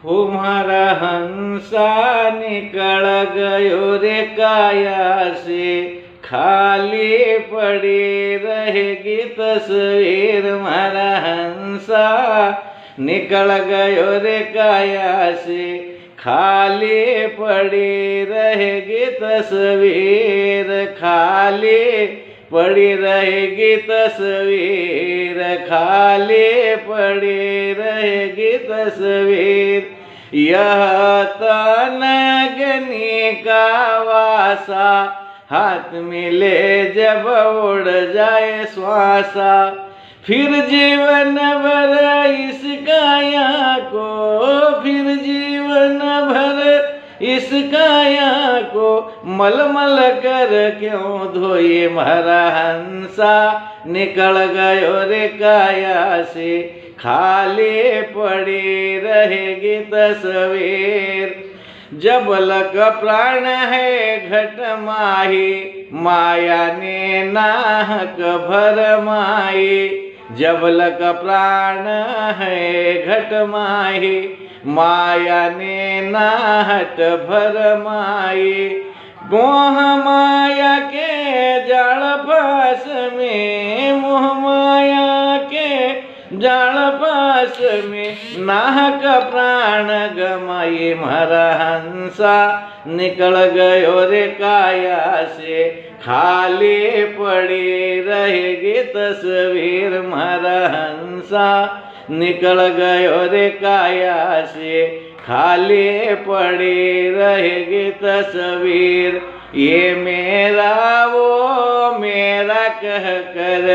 तुम्हारा हंसा निकल गयो रे काया से, खाली पड़ी रहेगी तस्वीर। मारा हंसा निकल गयो रे काया से, खाली पड़ी रहेगी तस्वीर। खाली पड़ी रहेगी तस्वीर, खाली पड़ी रहेगी तस्वीर। यह तन अग्नि का वासा, हाथ मिले जब उड़ जाए श्वासा। फिर जीवन भर इस काया को, फिर जीवन भर इस काया को मलमल कर क्यों धोए। मारा हंसा निकल गयो रे काया से, खाली पड़ी रहेगी तस्वीर। जब लक प्राण है घट माही, माया ने नाहक भर माई। जब लक प्राण है घट माही, माया ने नाहट भर माई। मोह माया के जाल पास में, मोह माया के जाल पास में नाहक प्राण गमाई। मारा हंसा निकल गयो रे काया से, खाली पड़ी रहेगी तस्वीर। मारा हंसा निकल गयो रे काया से, खाली पड़ी रहेगी तस्वीर। ये मेरा वो मेरा कह कर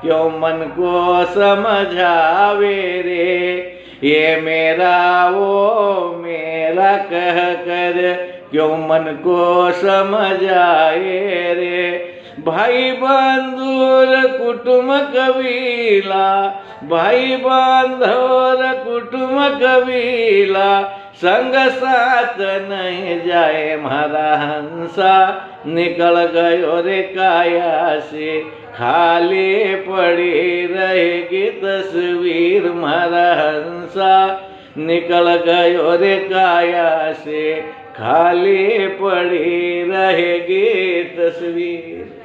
क्यों मन को समझावे रे। ये मेरा वो मेरा कह कर क्यों मन को समझाए रे। भाई बंधुर कुटुंब कबीला, भाई बांधोर कुटुंब कबीला, संग साथ नहीं जाए। मारा हंसा निकल गयो रे काया से, खाली पड़ी रहेगी तस्वीर। मारा हंसा निकल गयो रे काया से, खाली पड़ी रहेगी तस्वीर।